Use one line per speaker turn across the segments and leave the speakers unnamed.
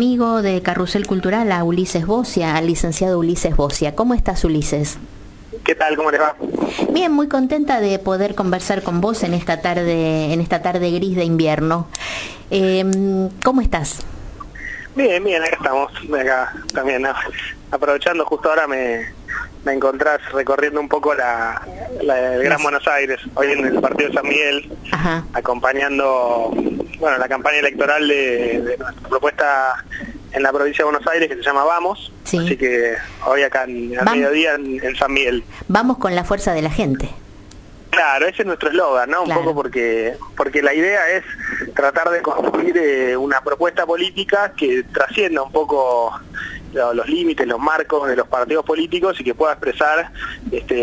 Amigo de Carrusel Cultural, a Ulises Bocia, al licenciado Ulises Bocia. ¿Cómo estás, Ulises?
¿Qué tal? ¿Cómo les va?
Bien, muy contenta de poder conversar con vos en esta tarde gris de invierno. ¿Cómo estás?
Bien, acá estamos. Acá también, ¿no? Aprovechando, justo ahora me encontrás recorriendo un poco el Gran Buenos Aires, hoy en el partido de San Miguel. Ajá. Acompañando la campaña electoral de nuestra propuesta en la provincia de Buenos Aires, que se llama Vamos. Sí. Así que hoy acá al mediodía en San Miguel.
Vamos con la fuerza de la gente.
Claro, ese es nuestro eslogan, ¿no? Claro. Un poco porque la idea es tratar de construir una propuesta política que trascienda un poco los límites, los marcos de los partidos políticos y que pueda expresar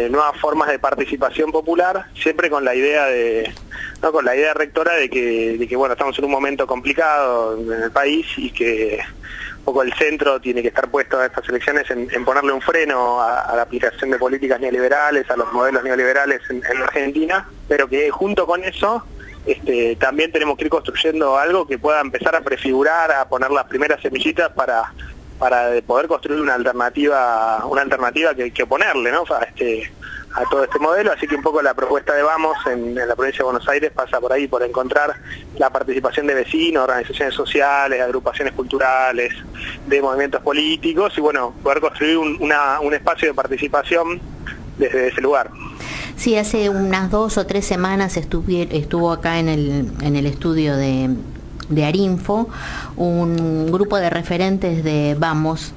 nuevas formas de participación popular, siempre con la idea rectora de que estamos en un momento complicado en el país y que un poco el centro tiene que estar puesto a estas elecciones en ponerle un freno a la aplicación de políticas neoliberales, a los modelos neoliberales en la Argentina, pero que junto con eso también tenemos que ir construyendo algo que pueda empezar a prefigurar, a poner las primeras semillitas para poder construir una alternativa que ponerle, ¿no? A todo este modelo. Así que un poco la propuesta de Vamos en la provincia de Buenos Aires pasa por ahí, por encontrar la participación de vecinos, organizaciones sociales, agrupaciones culturales, de movimientos políticos y poder construir un espacio de participación desde ese lugar.
Sí, hace unas 2 o 3 semanas estuvo acá en el estudio de Arinfo un grupo de referentes de Vamos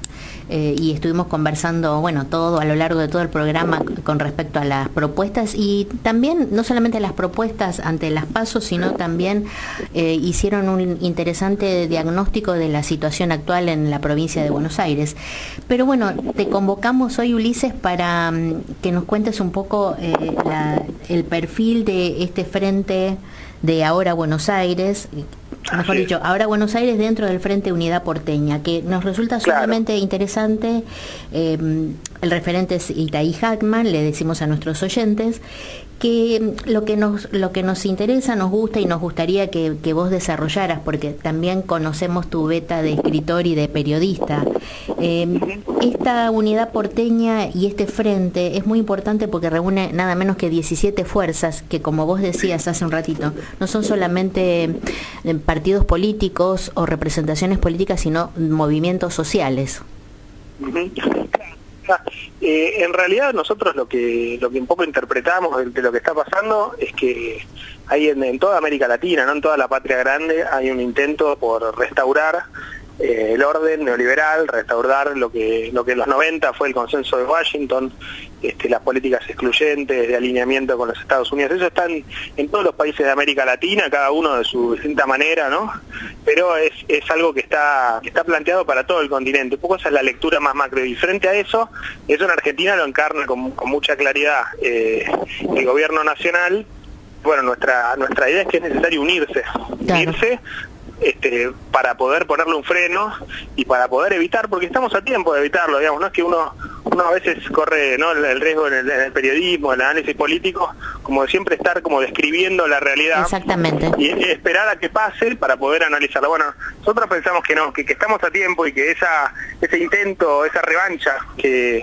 y estuvimos conversando todo a lo largo de todo el programa con respecto a las propuestas y también no solamente las propuestas ante las PASO, sino también hicieron un interesante diagnóstico de la situación actual en la provincia de Buenos Aires. Pero te convocamos hoy, Ulises, para que nos cuentes un poco el perfil de este frente de Ahora Buenos Aires, mejor dicho, Ahora Buenos Aires dentro del Frente Unidad Porteña, que nos resulta sumamente interesante. El referente es Itaí Hackman, le decimos a nuestros oyentes que lo que nos interesa, nos gusta y nos gustaría que vos desarrollaras, porque también conocemos tu beta de escritor y de periodista. Esta unidad porteña y este frente es muy importante porque reúne nada menos que 17 fuerzas que, como vos decías hace un ratito, no son solamente partidos políticos o representaciones políticas, sino movimientos sociales.
En realidad nosotros lo que un poco interpretamos de lo que está pasando es que hay en toda América Latina, no en toda la patria grande, hay un intento por restaurar el orden neoliberal, restaurar lo que en los 90 fue el consenso de Washington, las políticas excluyentes de alineamiento con los Estados Unidos. Eso está en todos los países de América Latina, cada uno de su distinta manera, ¿no? Pero es algo que está planteado para todo el continente. Un poco esa es la lectura más macro. Y frente a eso en Argentina lo encarna con mucha claridad el gobierno nacional. Nuestra idea es que es necesario unirse para poder ponerle un freno y para poder evitar, porque estamos a tiempo de evitarlo, digamos, no es que uno a veces corre, ¿no?, el riesgo en el periodismo, en el análisis político, como de siempre estar como describiendo la realidad. Exactamente. Y esperar a que pase para poder analizarla. Nosotros pensamos que no, que estamos a tiempo y que ese intento, esa revancha que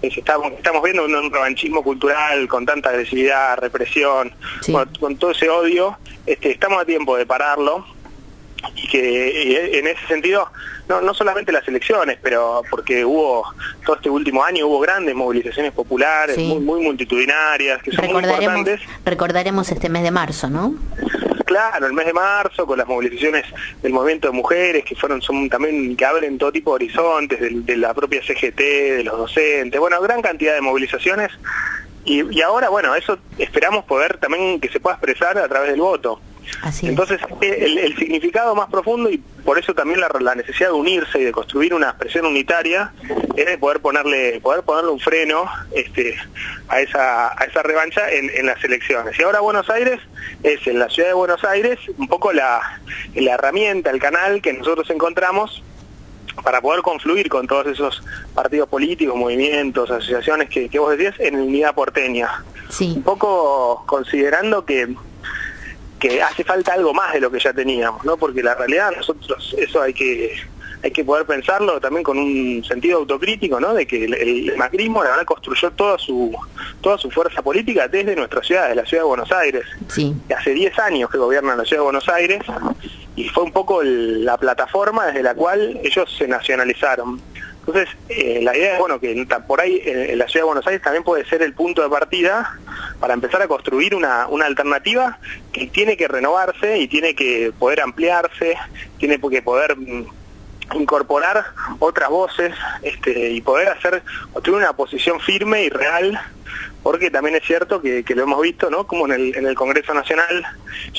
estamos viendo, un revanchismo cultural con tanta agresividad, represión, sí, con todo ese odio, estamos a tiempo de pararlo. Y que en ese sentido, no solamente las elecciones, pero porque todo este último año hubo grandes movilizaciones populares, sí, muy multitudinarias, que son muy importantes. Recordaremos este mes de marzo, ¿no? Claro, el mes de marzo, con las movilizaciones del movimiento de mujeres, que son también, que abren todo tipo de horizontes, de la propia CGT, de los docentes, gran cantidad de movilizaciones. Y ahora, eso esperamos poder también que se pueda expresar a través del voto. Así Entonces, el significado más profundo, y por eso también la necesidad de unirse y de construir una expresión unitaria, es de poder ponerle un freno a esa revancha en las elecciones. Y ahora Buenos Aires es, en la ciudad de Buenos Aires, un poco la herramienta, el canal que nosotros encontramos para poder confluir con todos esos partidos políticos, movimientos, asociaciones que vos decías, en Unidad Porteña. Sí. Un poco considerando que hace falta algo más de lo que ya teníamos, ¿no? Porque la realidad, nosotros eso hay que hay que poder pensarlo también con un sentido autocrítico, ¿no? De que el macrismo, la verdad, construyó toda su fuerza política desde nuestra ciudad, de la ciudad de Buenos Aires.
Sí.
Hace 10 años que gobiernan la ciudad de Buenos Aires, y fue un poco la plataforma desde la cual ellos se nacionalizaron. Entonces, la idea es, bueno, que por ahí en la ciudad de Buenos Aires también puede ser el punto de partida para empezar a construir una alternativa que tiene que renovarse y tiene que poder ampliarse, tiene que poder incorporar otras voces, y poder construir una posición firme y real, porque también es cierto que lo hemos visto, ¿no? Como en el Congreso Nacional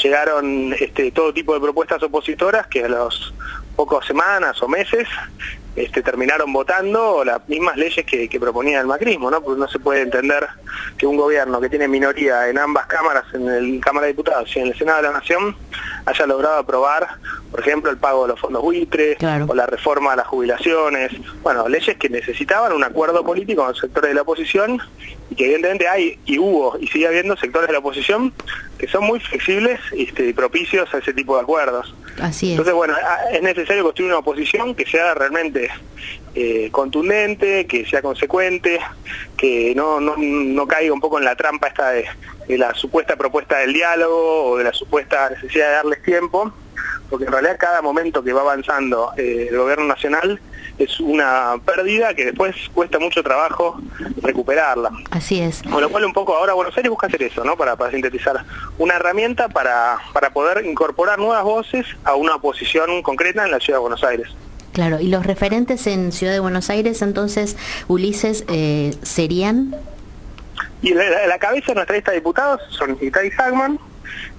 llegaron todo tipo de propuestas opositoras que a las pocas semanas o meses terminaron votando las mismas leyes que proponía el macrismo, ¿no? Porque no se puede entender que un gobierno que tiene minoría en ambas cámaras, en la Cámara de Diputados y en el Senado de la Nación, haya logrado aprobar, por ejemplo, el pago de los fondos buitre, claro, o la reforma de las jubilaciones, bueno, leyes que necesitaban un acuerdo político con los sectores de la oposición, y que evidentemente hay, y hubo, y sigue habiendo sectores de la oposición que son muy flexibles y propicios a ese tipo de acuerdos.
Así es.
Entonces, bueno, es necesario construir una oposición que sea realmente contundente, que sea consecuente, que no caiga un poco en la trampa esta de la supuesta propuesta del diálogo o de la supuesta necesidad de darles tiempo, porque en realidad cada momento que va avanzando el gobierno nacional es una pérdida que después cuesta mucho trabajo recuperarla.
Así es.
Con lo cual un poco ahora Buenos Aires busca hacer eso, ¿no? Para sintetizar, una herramienta para poder incorporar nuevas voces a una oposición concreta en la ciudad de Buenos Aires.
Claro, y los referentes en Ciudad de Buenos Aires, entonces, Ulises, ¿serían?
Y la cabeza de nuestra lista de diputados son Itay Hagman,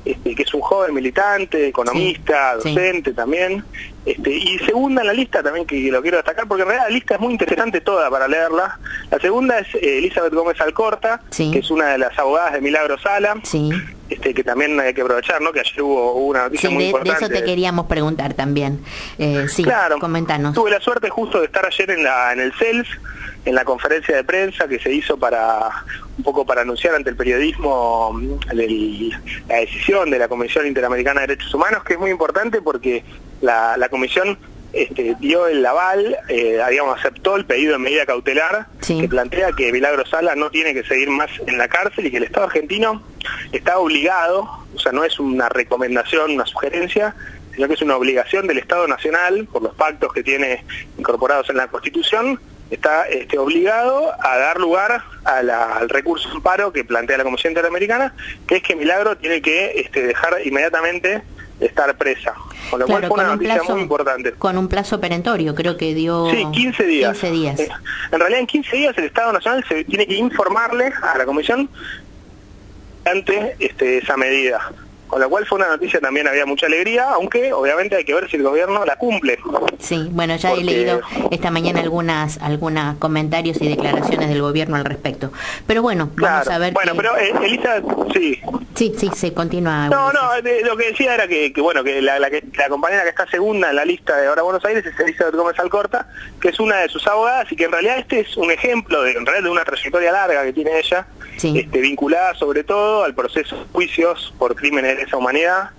que es un joven militante, economista, sí, docente, sí, también, y segunda en la lista también, que lo quiero destacar, porque en realidad la lista es muy interesante toda para leerla. La segunda es Elizabeth Gómez Alcorta, sí, que es una de las abogadas de Milagro Sala, sí, que también hay que aprovechar, ¿no? Que ayer hubo una noticia muy importante.
De eso te queríamos preguntar también. Sí,
claro,
comentanos.
Tuve la suerte justo de estar ayer en el CELS, en la conferencia de prensa que se hizo un poco para anunciar ante el periodismo la decisión de la Comisión Interamericana de Derechos Humanos, que es muy importante porque la Comisión dio el aval, aceptó el pedido de medida cautelar, sí, que plantea que Milagro Sala no tiene que seguir más en la cárcel y que el Estado argentino está obligado, o sea, no es una recomendación, una sugerencia, sino que es una obligación del Estado Nacional, por los pactos que tiene incorporados en la Constitución, está obligado a dar lugar al recurso de amparo que plantea la Comisión Interamericana, que es que Milagro tiene que dejar inmediatamente de estar presa. Con lo cual fue una noticia muy importante.
Con un plazo perentorio, creo que dio...
Sí, 15 días.
15 días.
En realidad en 15 días el Estado Nacional se tiene que informarle a la Comisión ante esa medida. Con lo cual fue una noticia, también había mucha alegría, aunque obviamente hay que ver si el gobierno la cumple.
Sí, bueno, ya he leído esta mañana algunos comentarios y declaraciones del gobierno al respecto. Pero bueno, vamos a ver.
Bueno, pero Elisa, sí.
Sí, continúa.
No, lo que decía era que la compañera que está segunda en la lista de ahora Buenos Aires es Elizabeth Gómez Alcorta, que es una de sus abogadas y que en realidad es un ejemplo de una trayectoria larga que tiene ella, sí, vinculada sobre todo al proceso de juicios por crímenes de lesa humanidad,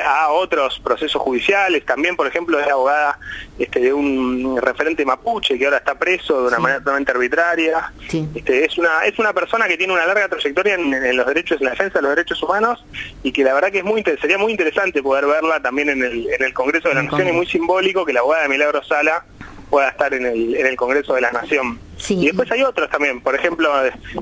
a otros procesos judiciales, también por ejemplo es abogada de un referente mapuche que ahora está preso de una manera totalmente arbitraria, sí, es una persona que tiene una larga trayectoria en los derechos, en la defensa de los derechos humanos, y que la verdad que sería muy interesante poder verla también en el Congreso de la Nación, y muy simbólico que la abogada de Milagro Sala pueda estar en el Congreso de la Nación. Sí. Y después hay otros también, por ejemplo,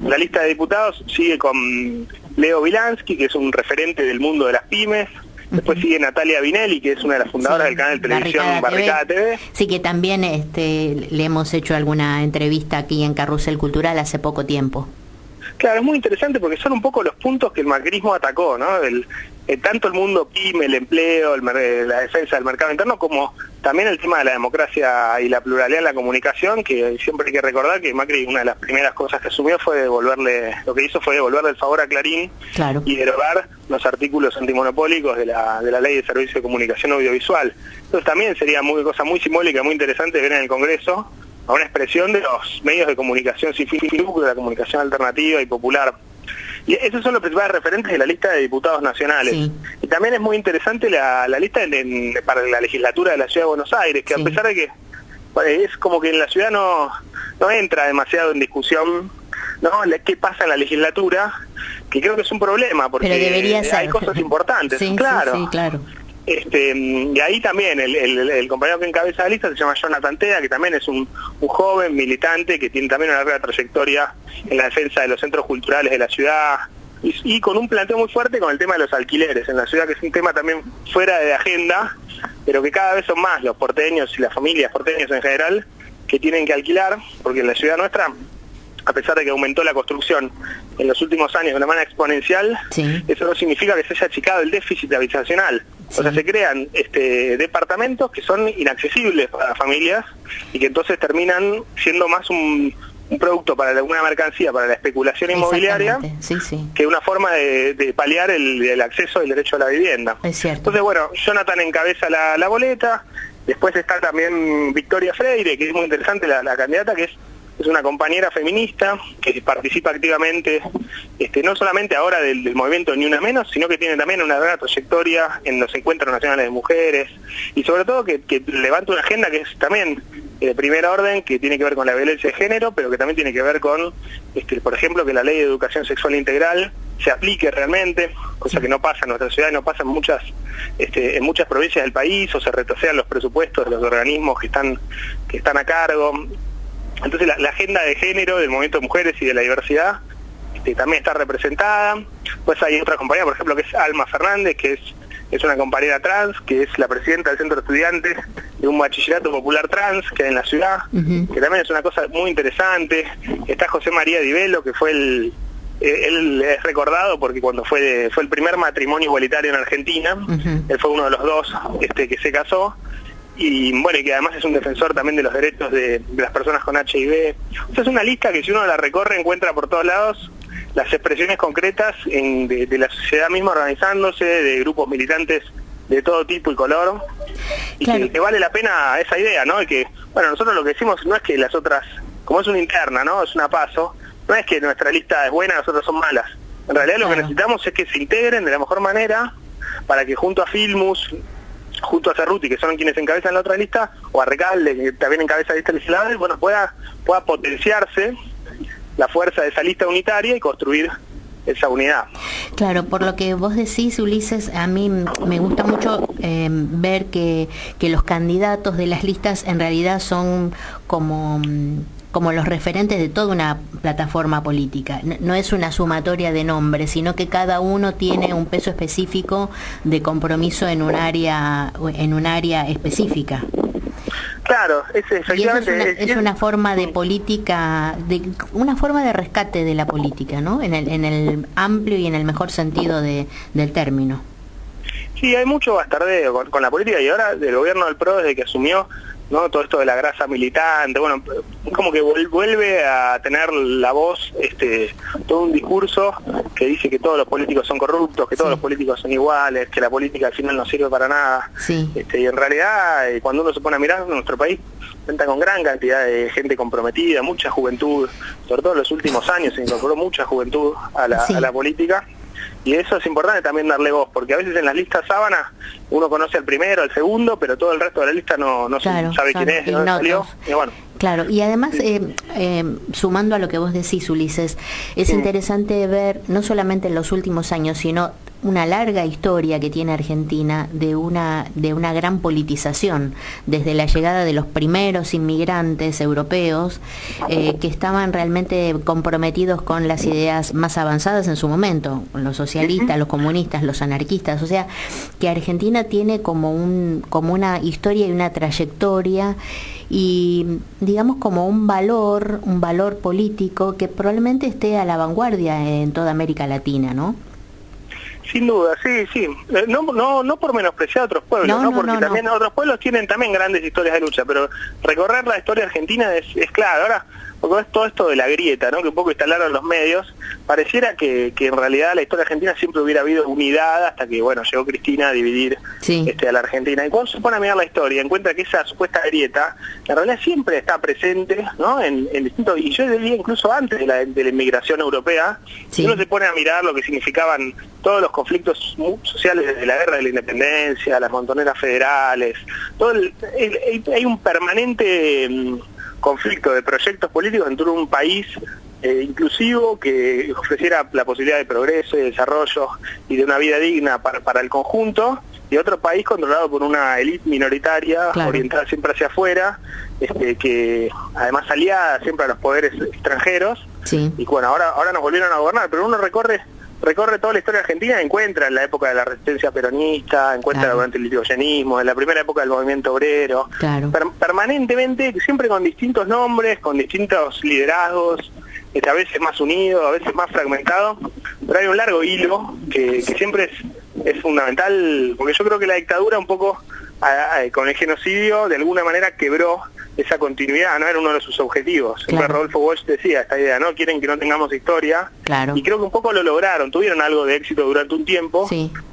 la lista de diputados sigue con Leo Vilansky, que es un referente del mundo de las pymes. Después sigue Natalia Vinelli, que es una de las fundadoras del canal de televisión Barricada TV.
Sí, que también le hemos hecho alguna entrevista aquí en Carrusel Cultural hace poco tiempo.
Claro, es muy interesante porque son un poco los puntos que el macrismo atacó, ¿no? Tanto el mundo pyme, el empleo, la defensa del mercado interno, como también el tema de la democracia y la pluralidad en la comunicación, que siempre hay que recordar que Macri, una de las primeras cosas que asumió fue devolverle el favor a Clarín, claro, y derogar los artículos antimonopólicos de la Ley de Servicio de Comunicación Audiovisual. Entonces también sería cosa muy simbólica, muy interesante ver en el Congreso a una expresión de los medios de comunicación sin fin de lucro, de la comunicación alternativa y popular. Y esos son los principales referentes de la lista de diputados nacionales.
Sí.
Y también es muy interesante la lista para la legislatura de la Ciudad de Buenos Aires, que sí, a pesar de que es como que en la ciudad no entra demasiado en discusión, ¿no? ¿Qué pasa en la legislatura? Que creo que es un problema, porque hay cosas importantes.
Sí,
claro.
Sí, claro.
Y ahí también el compañero que encabeza la lista se llama Jonathan Tea, que también es un joven militante que tiene también una larga trayectoria en la defensa de los centros culturales de la ciudad y con un planteo muy fuerte con el tema de los alquileres en la ciudad, que es un tema también fuera de agenda, pero que cada vez son más los porteños y las familias porteñas en general que tienen que alquilar, porque en la ciudad nuestra, a pesar de que aumentó la construcción en los últimos años de una manera exponencial, sí, eso no significa que se haya achicado el déficit habitacional. Sí. O sea, se crean departamentos que son inaccesibles para las familias y que entonces terminan siendo más un producto para una mercancía, para la especulación inmobiliaria,
sí, sí,
que una forma de paliar el acceso del derecho a la vivienda.
Es cierto.
Entonces, bueno, Jonathan encabeza la boleta, después está también Victoria Freire, que es muy interesante la candidata, que es una compañera feminista que participa activamente, no solamente ahora del movimiento Ni Una Menos, sino que tiene también una gran trayectoria en los encuentros nacionales de mujeres, y sobre todo que levanta una agenda que es también de primera orden, que tiene que ver con la violencia de género, pero que también tiene que ver con, por ejemplo, que la ley de educación sexual integral se aplique realmente, cosa que no pasa en nuestra ciudad, no pasa en muchas provincias del país, o se retrocedan los presupuestos de los organismos que están a cargo. Entonces la agenda de género del movimiento de mujeres y de la diversidad también está representada. Pues hay otra compañera, por ejemplo, que es Alma Fernández, que es una compañera trans, que es la presidenta del Centro de Estudiantes de un bachillerato popular trans que hay en la ciudad, que también es una cosa muy interesante. Está José María Di Velo, que fue él es recordado porque cuando fue el primer matrimonio igualitario en Argentina, él fue uno de los dos que se casó. Y bueno, y que además es un defensor también de los derechos de las personas con HIV. O sea, es una lista que si uno la recorre encuentra por todos lados las expresiones concretas de la sociedad misma organizándose, de grupos militantes de todo tipo y color, y claro, que vale la pena esa idea, ¿no? Y que, bueno, nosotros lo que decimos no es que las otras, como es una interna, ¿no? Es una paso, no es que nuestra lista es buena, las otras son malas. En realidad lo que necesitamos es que se integren de la mejor manera para que junto a Filmus, junto a Cerruti, que son quienes encabezan la otra lista, o a Recalde, que también encabeza la lista legislativa, bueno, pueda potenciarse la fuerza de esa lista unitaria y construir esa unidad.
Claro, por lo que vos decís, Ulises, a mí me gusta mucho ver que los candidatos de las listas en realidad son como los referentes de toda una plataforma política. No es una sumatoria de nombres, sino que cada uno tiene un peso específico de compromiso en un área específica.
Claro, efectivamente.
Es una forma de política, una forma de rescate de la política, ¿no? En el amplio y en el mejor sentido del término.
Sí, hay mucho bastardeo con la política, y ahora del gobierno del PRO, desde que asumió, ¿no? Todo esto de la grasa militante, bueno, como que vuelve a tener la voz, todo un discurso que dice que todos los políticos son corruptos, que todos los políticos son iguales, que la política al final no sirve para nada.
Sí.
Y en realidad, cuando uno se pone a mirar, nuestro país cuenta con gran cantidad de gente comprometida, mucha juventud, sobre todo en los últimos años se incorporó mucha juventud a la política. Y eso es importante también darle voz, porque a veces en las listas sábanas uno conoce al primero, al segundo, pero todo el resto de la lista no sabe quién es, de dónde salió. Y bueno.
Claro, y además, sumando a lo que vos decís, Ulises, es interesante ver, no solamente en los últimos años, sino una larga historia que tiene Argentina de una gran politización, desde la llegada de los primeros inmigrantes europeos que estaban realmente comprometidos con las ideas más avanzadas en su momento, los socialistas, los comunistas, los anarquistas. O sea, que Argentina tiene como una historia y una trayectoria y digamos como un valor político que probablemente esté a la vanguardia en toda América Latina, ¿no?
Sin duda, sí. No por menospreciar a otros pueblos, ¿no? Porque también otros pueblos tienen también grandes historias de lucha, pero recorrer la historia argentina es clave. Ahora, porque es todo esto de la grieta, ¿no? Que un poco instalaron los medios, pareciera que en realidad la historia argentina siempre hubiera habido unidad hasta que, bueno, llegó Cristina a dividir a la Argentina. Y cuando se pone a mirar la historia, encuentra que esa supuesta grieta, en realidad siempre está presente, ¿no? En distintos, y yo diría incluso antes de la inmigración europea, si uno se pone a mirar lo que significaban todos los conflictos sociales desde la guerra de la independencia, las montoneras federales, hay un permanente conflicto de proyectos políticos dentro de un país inclusivo que ofreciera la posibilidad de progreso y desarrollo y de una vida digna para el conjunto, y otro país controlado por una élite minoritaria, orientada siempre hacia afuera, que además aliada siempre a los poderes extranjeros, y bueno, ahora nos volvieron a gobernar, pero uno recorre toda la historia argentina, encuentra en la época de la resistencia peronista, encuentra durante el irigoyenismo, en la primera época del movimiento obrero, permanentemente, siempre con distintos nombres, con distintos liderazgos, a veces más unido, a veces más fragmentado, pero hay un largo hilo que siempre es fundamental, porque yo creo que la dictadura un poco con el genocidio de alguna manera quebró esa continuidad, no era uno de sus objetivos. Rodolfo Walsh decía esta idea, ¿no? Quieren que no tengamos historia, y creo que un poco lo lograron, tuvieron algo de éxito durante un tiempo,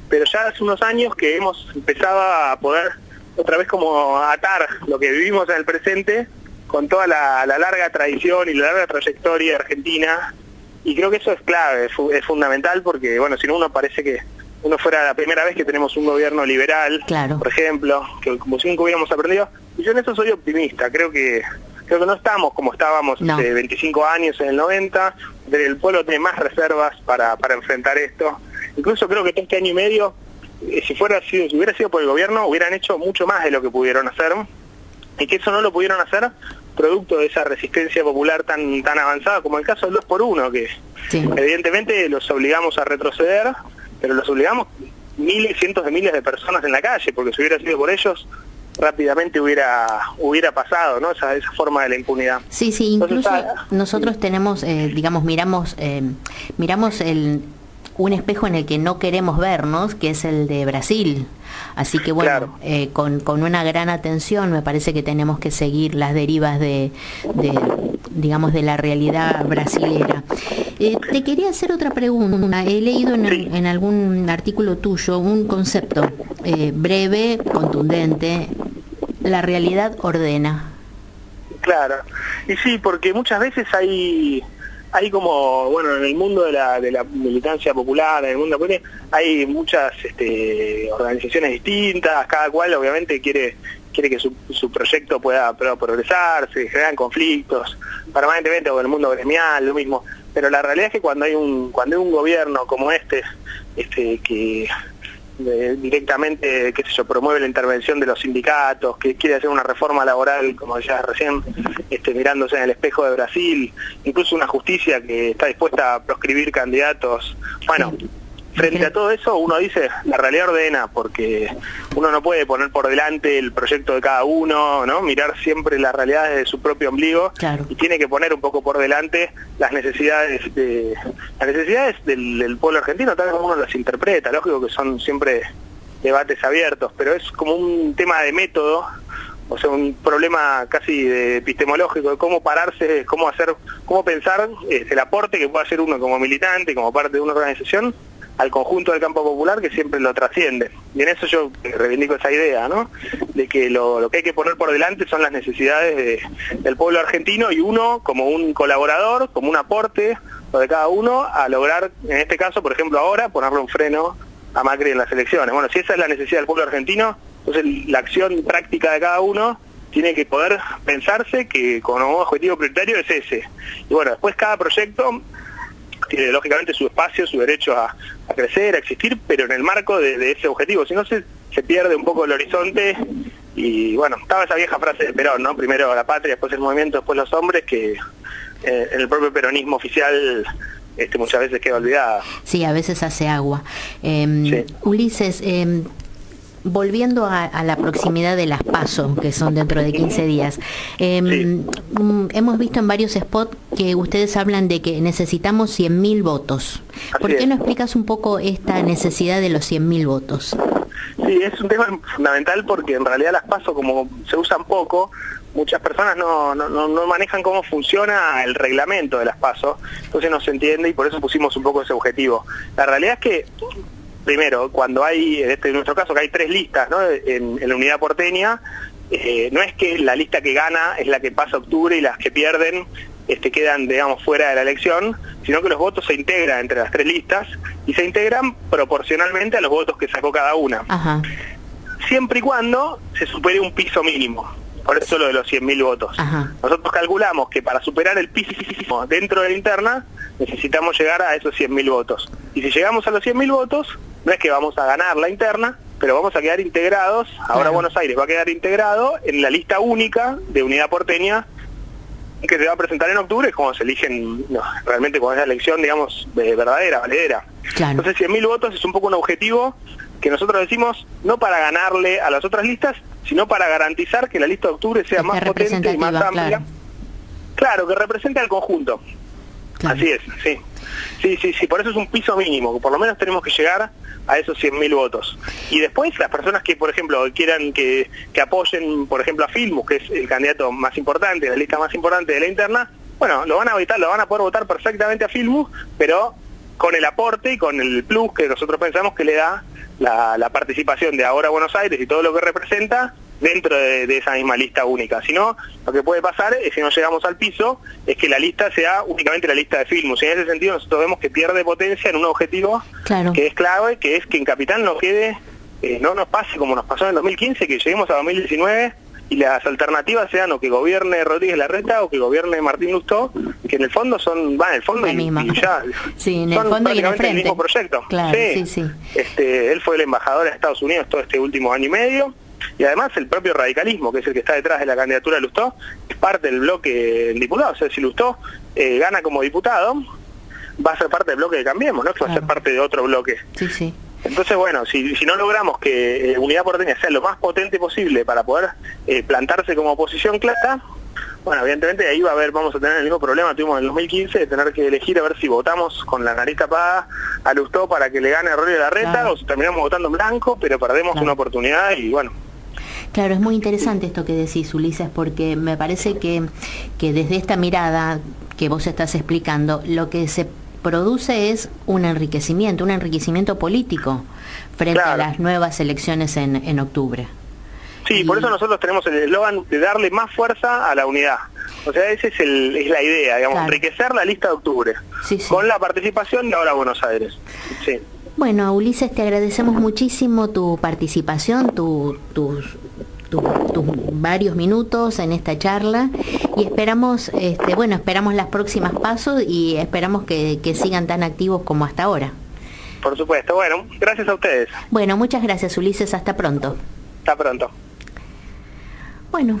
pero ya hace unos años que hemos empezado a poder otra vez como atar lo que vivimos en el presente con toda la larga tradición y la larga trayectoria argentina, y creo que eso es clave, es fundamental, porque bueno, si no uno parece que uno fuera la primera vez que tenemos un gobierno liberal, por ejemplo, que como si nunca hubiéramos aprendido, y yo en eso soy optimista, creo que no estamos como estábamos hace 25 años en el 90, el pueblo tiene más reservas para enfrentar esto, incluso creo que todo este año y medio, si hubiera sido por el gobierno, hubieran hecho mucho más de lo que pudieron hacer, y que eso no lo pudieron hacer producto de esa resistencia popular tan avanzada como el caso del 2x1, que evidentemente los obligamos a retroceder, pero los obligamos cientos de miles de personas en la calle, porque si hubiera sido por ellos, rápidamente hubiera pasado, ¿no? Esa forma de la impunidad.
Sí, incluso nosotros tenemos, miramos un espejo en el que no queremos vernos, que es el de Brasil. Así que bueno, con una gran atención me parece que tenemos que seguir las derivas de la realidad brasilera. Te quería hacer otra pregunta. He leído en algún artículo tuyo un concepto breve, contundente: la realidad ordena.
Claro, y sí, porque muchas veces hay como, bueno, en el mundo de la militancia popular, en el mundo hay muchas organizaciones distintas, cada cual obviamente quiere que su proyecto pueda progresar, se generan conflictos permanentemente, o en el mundo gremial, lo mismo, pero la realidad es que cuando hay un gobierno como este que directamente, promueve la intervención de los sindicatos, que quiere hacer una reforma laboral, como decías recién, mirándose en el espejo de Brasil, incluso una justicia que está dispuesta a proscribir candidatos. Bueno, frente a todo eso uno dice, la realidad ordena, porque uno no puede poner por delante el proyecto de cada uno, ¿no? Mirar siempre las realidades de su propio ombligo, y tiene que poner un poco por delante las necesidades del pueblo argentino, tal como uno las interpreta. Lógico que son siempre debates abiertos, pero es como un tema de método, o sea, un problema casi de epistemológico, de cómo pararse, cómo pensar el aporte que puede hacer uno como militante, como parte de una organización, al conjunto del campo popular, que siempre lo trasciende. Y en eso yo reivindico esa idea, ¿no? De que lo que hay que poner por delante son las necesidades del pueblo argentino, y uno como un colaborador, como un aporte de cada uno, a lograr, en este caso, por ejemplo ahora, ponerle un freno a Macri en las elecciones. Bueno, si esa es la necesidad del pueblo argentino, entonces la acción práctica de cada uno tiene que poder pensarse que como objetivo prioritario es ese. Y bueno, después cada proyecto tiene lógicamente su espacio, su derecho a crecer, a existir, pero en el marco de ese objetivo, si no se pierde un poco el horizonte. Y bueno, estaba esa vieja frase de Perón, ¿no? Primero la patria, después el movimiento, después los hombres, que en el propio peronismo oficial muchas veces queda olvidada.
Sí, a veces hace agua. Ulises, volviendo a la proximidad de las PASO, que son dentro de 15 días, hemos visto en varios spots que ustedes hablan de que necesitamos 100.000 votos. ¿Por qué no explicas un poco esta necesidad de los 100.000 votos?
Sí, es un tema fundamental porque en realidad las PASO, como se usan poco, muchas personas no manejan cómo funciona el reglamento de las PASO, entonces no se entiende y por eso pusimos un poco ese objetivo. La realidad es que, primero, cuando hay, en nuestro caso, que hay 3 listas, ¿no?, en la unidad porteña, no es que la lista que gana es la que pasa a octubre y las que pierden quedan, digamos, fuera de la elección, sino que los votos se integran entre las 3 listas y se integran proporcionalmente a los votos que sacó cada una.
Ajá.
Siempre y cuando se supere un piso mínimo. Por eso lo de los 100.000 votos.
Ajá.
Nosotros calculamos que para superar el piso dentro de la interna necesitamos llegar a esos 100.000 votos. Y si llegamos a los 100.000 votos, no es que vamos a ganar la interna, pero vamos a quedar integrados, ahora Buenos Aires va a quedar integrado en la lista única de unidad porteña que se va a presentar en octubre, es como se eligen realmente cuando es la elección, digamos, verdadera, valedera.
Claro.
Entonces 100.000 votos es un poco un objetivo que nosotros decimos no para ganarle a las otras listas, sino para garantizar que la lista de octubre sea más potente y más amplia. Claro, que represente al conjunto. Claro. Así es, sí. Sí, por eso es un piso mínimo, por lo menos tenemos que llegar a esos 100.000 votos. Y después las personas que, por ejemplo, quieran que apoyen, por ejemplo, a Filmus, que es el candidato más importante, la lista más importante de la interna, bueno, lo van a poder votar perfectamente a Filmus, pero con el aporte y con el plus que nosotros pensamos que le da la participación de Ahora Buenos Aires y todo lo que representa dentro de esa misma lista única. Si no, lo que puede pasar es, si no llegamos al piso, es que la lista sea únicamente la lista de Filmus. Y en ese sentido nosotros vemos que pierde potencia en un objetivo que es clave, que es que en Capital no quede, no nos pase como nos pasó en el 2015, que lleguemos a 2019 y las alternativas sean o que gobierne Rodríguez Larreta o que gobierne Martín Lustó, que en el fondo son, en el fondo y ya,
sí, en el
son
fondo
prácticamente el mismo proyecto.
Claro, sí.
Él fue el embajador de Estados Unidos todo este último año y medio, y además el propio radicalismo, que es el que está detrás de la candidatura de Lustó, es parte del bloque en diputados. O sea, si Lustó gana como diputado, va a ser parte del bloque de Cambiemos, no es que va a ser parte de otro bloque.
Sí.
Entonces, bueno, si no logramos que Unidad Porteña sea lo más potente posible para poder plantarse como oposición clara, bueno, evidentemente ahí vamos a tener el mismo problema que tuvimos en el 2015, de tener que elegir a ver si votamos con la nariz tapada a Lustó para que le gane a Rodríguez Larreta, o si terminamos votando en blanco, pero perdemos una oportunidad y bueno.
Claro, es muy interesante esto que decís, Ulises, porque me parece que desde esta mirada que vos estás explicando, lo que se produce es un enriquecimiento político frente a las nuevas elecciones en octubre.
Sí, por eso nosotros tenemos el eslogan de darle más fuerza a la unidad. O sea, esa es la idea, digamos, enriquecer la lista de octubre, con la participación de Ahora Buenos Aires. Sí.
Bueno, Ulises, te agradecemos muchísimo tu participación, tus varios minutos en esta charla y esperamos las próximas pasos y esperamos que sigan tan activos como hasta ahora.
Por supuesto, bueno, gracias a ustedes.
Bueno, muchas gracias, Ulises, hasta pronto.
Hasta pronto.
Bueno.